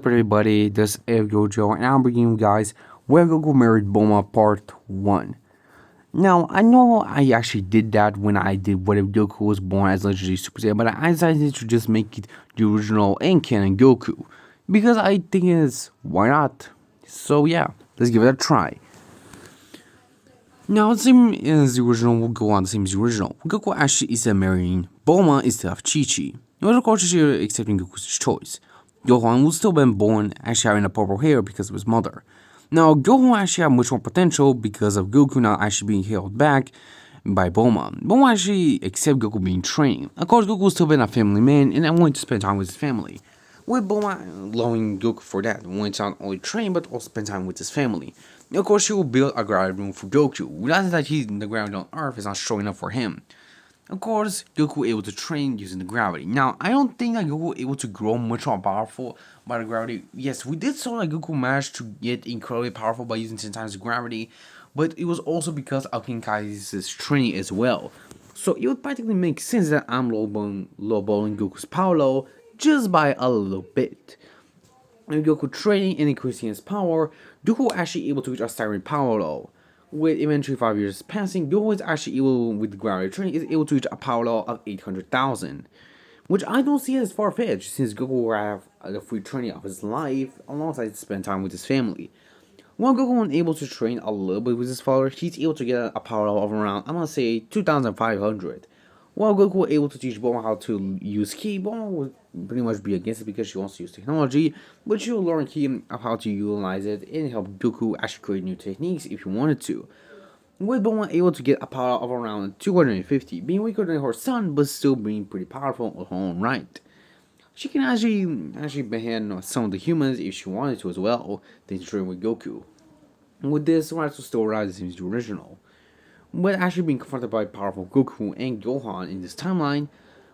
Everybody, this is Gojo, and I'm bringing you guys Where Goku Married Bulma Part 1. Now, I know I actually did that when I did What If Goku Was Born as Legendary Super Saiyan, but I decided to just make it the original and canon Goku. Because I think it's, why not? So yeah, let's give it a try. Now, the same as the original will go on the same as the original. Goku actually is marrying Bulma instead of Chi-Chi. But of course, she accepting Goku's choice. Gohan would still been born actually having a purple hair because of his mother. Now, Gohan actually had much more potential because of Goku not actually being held back by Bulma. Bulma actually accepted Goku being trained. Of course, Goku still been a family man and I wanted to spend time with his family. With Bulma allowing Goku for that, wanting to not only train but also spend time with his family. Of course, she will build a gravity room for Goku. Realizing that he's in the ground on Earth is not strong enough for him. Of course, Goku able to train using the gravity. Now, I don't think that Goku able to grow much more powerful by the gravity. Yes, we did saw that Goku managed to get incredibly powerful by using 10 times the gravity, but it was also because of King Kai's training as well. So it would practically make sense that I'm lowballing Goku's power level just by a little bit. And Goku training and increasing his power, Goku actually able to reach a staggering power level. With eventually 5 years passing, Goku is actually able, with the gravity training, is able to reach a power level of 800,000. Which I don't see as far-fetched, since Goku will have the free training of his life, alongside spend time with his family. While Goku was able to train a little bit with his father, he's able to get a power level of around, I'm gonna say, 2,500. While Goku was able to teach Bulma how to use Ki, Bulma would pretty much be against it because she wants to use technology, but she will learn Ki of how to utilize it and help Goku actually create new techniques if he wanted to. With Bulma able to get a power of around 250, being weaker than her son, but still being pretty powerful in her own right. She can actually behead some of the humans if she wanted to as well, than train with Goku. With this, Rise will still rise as the original. But actually being confronted by powerful Goku and Gohan in this timeline,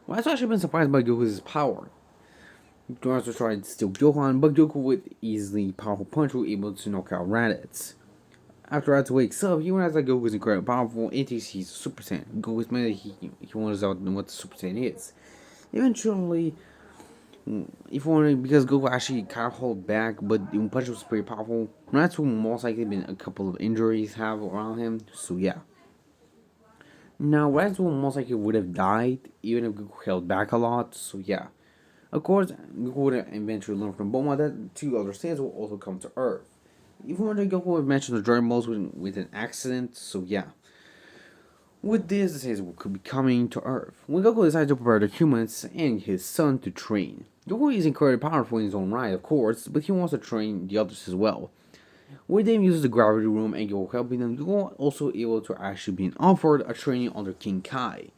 Rise actually been surprised by Goku's power. Rise was trying to steal Gohan, but Goku with easily powerful punch was able to knock out Raditz. After Raditz wakes up, he realizes that Goku is incredibly powerful and thinks he's a Super Saiyan. Goku is mad that he wonders out what the Super Saiyan is. Eventually, if wondering because Goku actually kind of hold back, but the punch was pretty powerful. Raditz will most likely been a couple of injuries have around him, so yeah. Now, Raditz will most likely would have died even if Goku held back a lot, so yeah. Of course, Goku would eventually learn from Bulma that two other Saiyans will also come to Earth. Even when Goku would mention the Dragon Balls with an accident, so yeah. With this, the Saiyans could be coming to Earth. When Goku decides to prepare the humans and his son to train. Goku is incredibly powerful in his own right, of course, but he wants to train the others as well. With them uses the gravity room and Goku helping them, Goku also able to actually be offered a training under King Kai.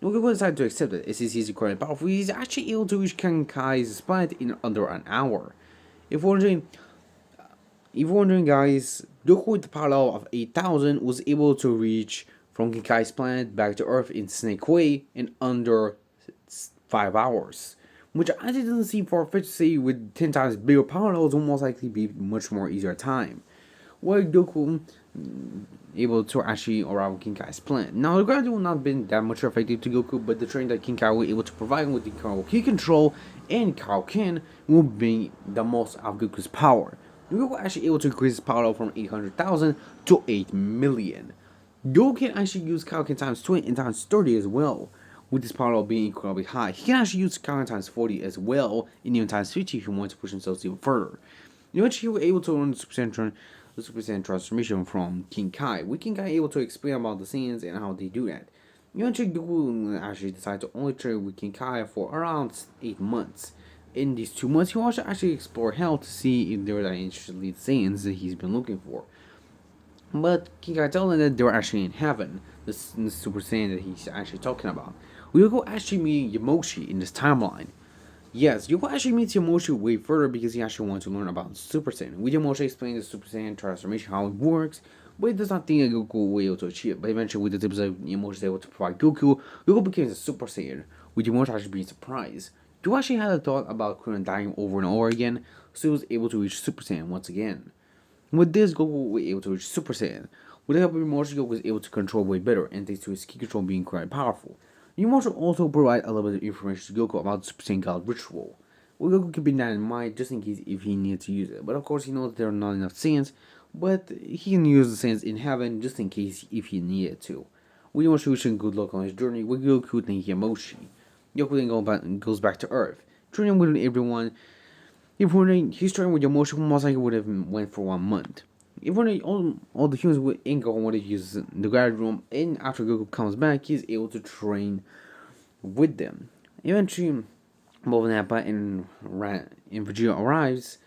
Goku decided to accept it, since he's incredibly powerful, he's actually able to reach King Kai's planet in under an hour. If wondering, guys, Goku with the power level of 8,000 was able to reach from King Kai's planet back to Earth in Snake Way in under 5 hours. Which I didn't see far-fetched to say with 10 times bigger power levels will most likely be much more easier time. Where Goku able to actually arrive on King Kai's planet. Now the gravity will not have been that much effective to Goku, but the training that King Kai was able to provide him with the Ki control and Kaioken will be the most of Goku's power. Goku actually able to increase his power level from 800,000 to 8 million. Goku can actually use Kaioken times 20 and times 30 as well, with his power level being incredibly high. He can actually use Kaioken times 40 as well, and even times 50 if he wants to push himself even further. Eventually, he was able to learn the Super Saiyan transformation from King Kai, with King Kai able to explain about the Saiyans and how they do that. Eventually, Goku actually decided to only train with King Kai for around 8 months. In these 2 months, he wants to actually explore hell to see if there are any lead Saiyans that he's been looking for. But King Kai tells him that they're actually in heaven, the Super Saiyan that he's actually talking about. Goku actually meet Yamoshi in this timeline. Yes, Goku actually meets Yamoshi way further because he actually wants to learn about Super Saiyan. With Yamoshi explaining the Super Saiyan transformation, how it works, but he does not think that Goku will be able to achieve it. But eventually, with the tips that Yamoshi is able to provide Goku, Goku becomes a Super Saiyan, with Yamoshi actually being surprised. Goku actually had a thought about Krillin dying over and over again, so he was able to reach Super Saiyan once again. With this, Goku was able to reach Super Saiyan. With the help of Yamoshi, Goku was able to control way better, and thanks to his Ki control being quite powerful. Yamoshi also provide a little bit of information to Goku about the Super Saiyan God ritual. Well, Goku keeping that in mind just in case if he needs to use it. But of course, he knows there are not enough Saiyans, but he can use the Saiyans in heaven just in case if he needed to. We wish wishing good luck on his journey with Goku thinking Emoshi. Goku then goes back to Earth, training with everyone. If he's training with Yomoshi, most likely would have went for 1 month. If all the humans in Goku would have used the guard room, and after Goku comes back, he's able to train with them. Eventually, both Nappa and Vegeta arrives.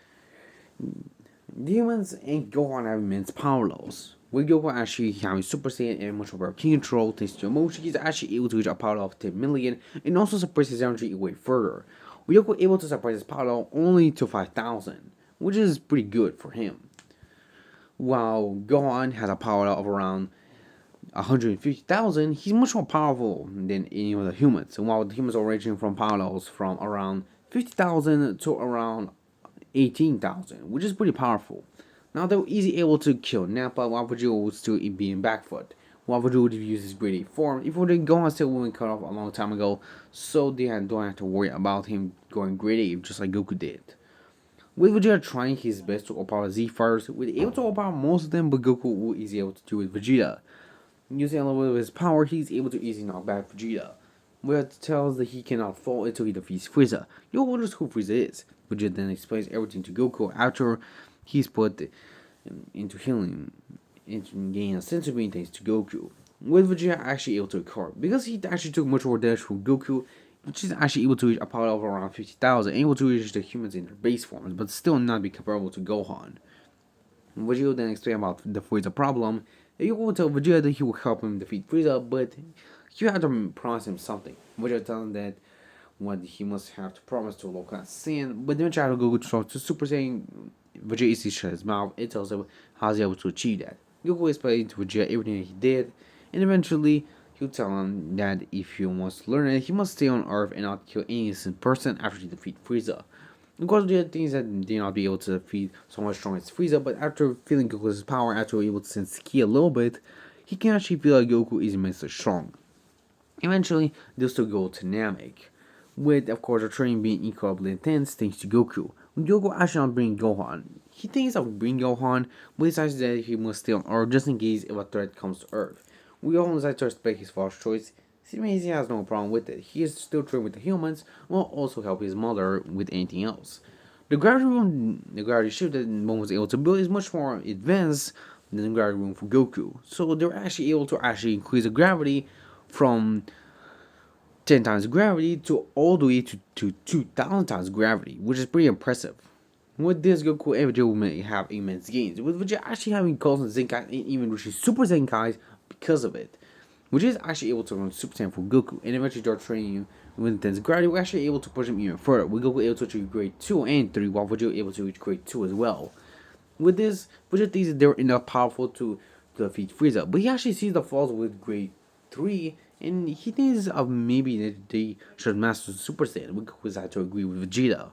The humans and Gohan have immense power loss. With Goku actually having Super Saiyan and much more control thanks to Yomoshi, he's actually able to reach a power level of 10 million and also suppress his energy way further. With Goku able to suppress his power level only to 5,000, which is pretty good for him. While Gohan has a power level of around 150,000, he's much more powerful than any of the humans. And while the humans are ranging from power levels from around 50,000 to around 18,000, which is pretty powerful. Now they were easily able to kill Nappa while Vegeta would still be in back foot. While Vegeta would use his grade 8 form, if Vegeta Gohan still wouldn't cut off a long time ago, so they don't have to worry about him going grade 8 just like Goku did. With Vegeta trying his best to overpower Z fighters, with able to overpower most of them, but Goku is able to do with Vegeta. Using a little bit of his power, he's able to easily knock back Vegeta. Vegeta tells that he cannot fall until he defeats Frieza. Yo wonders who Frieza is. Vegeta then explains everything to Goku after he's put into healing, into gaining a sense of being thanks to Goku. With Vegeta actually able to recover, because he actually took much more damage from Goku, which is actually able to reach a power of around 50,000, able to reach the humans in their base forms, but still not be comparable to Gohan. Vegeta then explain about the Frieza problem. He will tell Vegeta that he will help him defeat Frieza, but he had to promise him something. Vegeta tells him that what he must have to promise to localize Saiyan, but then try to go to Super Saiyan. Vegeta easily shut his mouth. It tells him how he's able to achieve that. Goku explains to Vegeta everything that he did, and eventually he'll tell him that if he wants to learn it, he must stay on Earth and not kill any innocent person after he defeats Frieza. Of course, the other things that they not be able to defeat someone strong as Frieza, but after feeling Goku's power, after able to sense ki a little bit, he can actually feel like Goku is immensely strong. Eventually, they'll still go to Namek, with of course the training being incredibly intense thanks to Goku. When Goku actually not bring Gohan, he thinks of bringing Gohan, but decides that he must stay on Earth just in case if a threat comes to Earth. We all decide to respect his false choice. Seems he has no problem with it. He is still training with the humans, while also help his mother with anything else. The gravity ship that Momo was able to build is much more advanced than the gravity room for Goku. So they're actually able to actually increase the gravity from 10 times gravity to all the way to 2,000 times gravity, which is pretty impressive. With this, Goku and Vegeta will have immense gains, with Vegeta actually having calls and Zenkai and even reaching Super Zenkais because of it. Which is actually able to run Super Saiyan for Goku, and eventually start training with intense gravity. We're actually able to push him even further, with Goku able to achieve grade 2 and 3, while Vegeta able to reach grade 2 as well. With this, Vegeta thinks that they're enough powerful to defeat Frieza, but he actually sees the flaws with grade 3, and he thinks of maybe that they should master Super Saiyan, but Goku had to agree with Vegeta.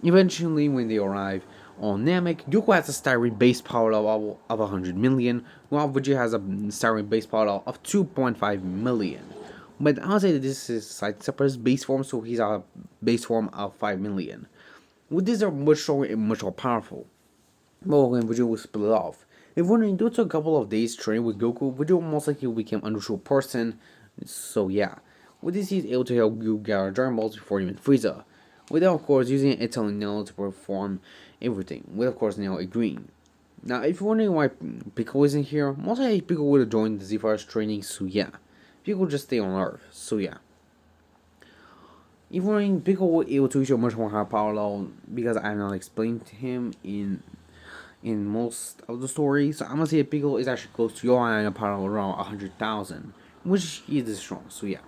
Eventually, when they arrive on Namek, Goku has a styrene base power level of 100 million, while Vegeta has a styrene base power level of 2.5 million. But I'll say that this is like separate base form, so he's a base form of 5 million. With this, they're much stronger and much more powerful. But when Vegeta will split off. If wondering, due to a couple of days training with Goku, Vegeta most likely will become a neutral person. So yeah. With this, he's able to help Goku gather Dragon Balls before even Frieza. Without, of course, using it telling Nell to perform everything, with, of course, Nell agreeing. Now, if you're wondering why Piccolo isn't here, most likely Piccolo would have joined the Z-Fighters training, so yeah. Piccolo just stay on Earth, so yeah. If you're wondering, Piccolo was able to reach a much more high power level, because I have not explained to him in most of the stories, so I'm gonna say that Piccolo is actually close to Gohan and a power level around 100,000, which he is strong, so yeah.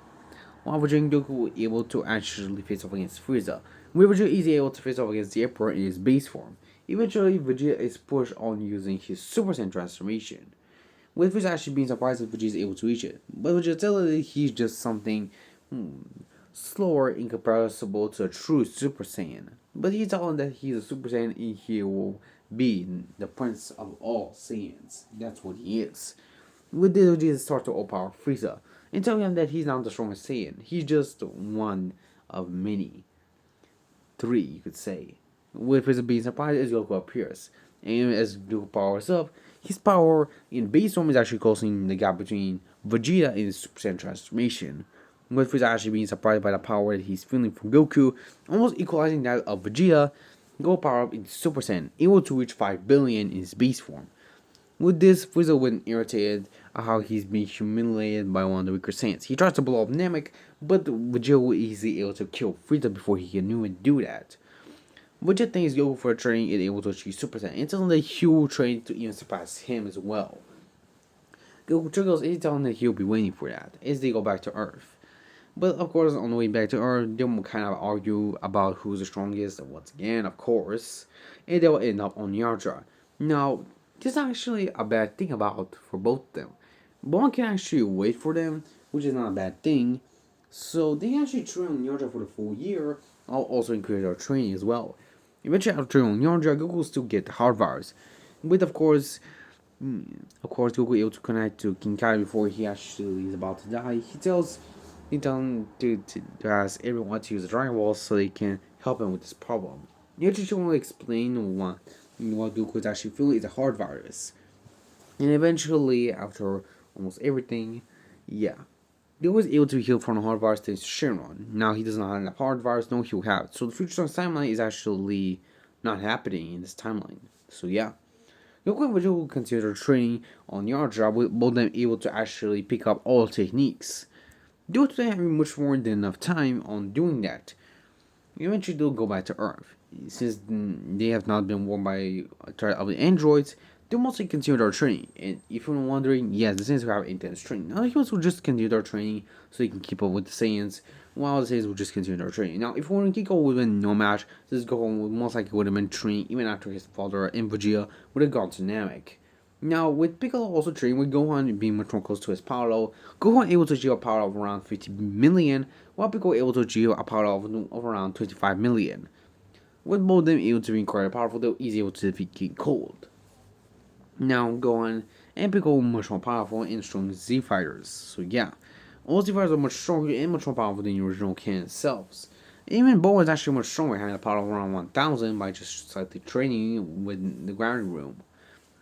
While Vegeta and Goku were able to actually face off against Frieza, where Vegeta is able to face off against the Emperor in his base form. Eventually, Vegeta is pushed on using his Super Saiyan transformation, with Frieza actually being surprised that Vegeta is able to reach it. But Vegeta tells him that he's just something slower in comparison to a true Super Saiyan. But he tells him that he's a Super Saiyan and he will be the prince of all Saiyans. That's what he is. With this, Vegeta starts to overpower Frieza and tell him that he's not the strongest Saiyan. He's just one of many. 3, you could say. With his being surprised as Goku appears. And as Goku powers up, his power in base form is actually closing the gap between Vegeta and his Super Saiyan transformation. With Frieza actually being surprised by the power that he's feeling from Goku, almost equalizing that of Vegeta, Goku power up into Super Saiyan, able to reach 5 billion in his base form. With this, Frieza went irritated at how he's being humiliated by one of the weaker Saiyans. He tries to blow up Namek, but Vegeta was easily able to kill Frieza before he can even do that. Vegeta thanks Goku for training and able to achieve Super Saiyan, and telling that he will train to even surpass him as well. Goku chuckles and telling that he'll be waiting for that as they go back to Earth. But of course, on the way back to Earth, they will kind of argue about who's the strongest once again, of course, and they will end up on Yardra. Now, this is actually a bad thing about for both of them. One can actually wait for them, which is not a bad thing. So they actually train on Yardra for the full year. I'll also increase their training as well. Eventually, after training on Yardra, Goku will still get the heart virus, with Goku able to connect to King Kai before he actually is about to die. He tells him to ask everyone to use the Dragon Ball so they can help him with this problem. He actually will explain what Goku is actually feeling is a heart virus. And eventually, after almost everything, yeah, he was able to heal from the heart virus thanks to Shenron. Now he does not have the heart virus, no he'll have it. So the Future Stars timeline is actually not happening in this timeline. So yeah. Goku and Vegeta will continue training on Yardra with both them able to actually pick up all techniques. Due to them having much more than enough time on doing that, eventually they'll go back to Earth. Since they have not been warned by of the androids, they'll mostly continue their training. And if you're wondering, yes, the Saiyans will have intense training. Now the humans will just continue their training so they can keep up with the Saiyans, while the Saiyans will just continue their training. Now, if Warren Kiko would win no match, this Goku would most likely would have been training even after his father and Vegeta would have gone to Namek. Now, with Piccolo also training with Gohan being much more close to his power level, Gohan able to achieve a power of around 50 million, while Piccolo able to achieve a power level of around 25 million. With both of them able to be incredibly powerful, they were easy able to defeat King Cold. Now, Gohan and Piccolo are much more powerful and strong Z fighters. So yeah, all Z fighters are much stronger and much more powerful than the original canon selves. Even Bulma is actually much stronger, having a power of around 1000 by just slightly training with the gravity room.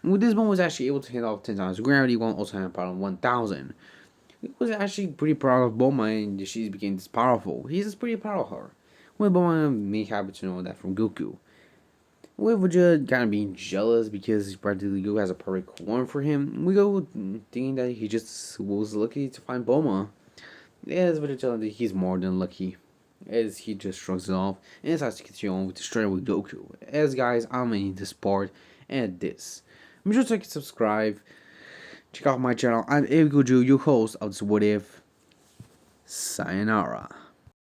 With this one was actually able to hit off 10 times gravity while also having a power of 1000. He was actually pretty proud of Bulma and she became this powerful. He's just pretty proud of her. With Bulma, me happy to know that from Goku. With Vegeta kind of being jealous because practically Goku has a perfect one for him, we go thinking that he just was lucky to find Bulma. As Vegeta telling that he's more than lucky. As he just shrugs it off and decides to continue on with the story with Goku. As guys, I'm in this part and this. Make sure to subscribe. Check out my channel. I'm Goku, your host of this What If. Sayonara.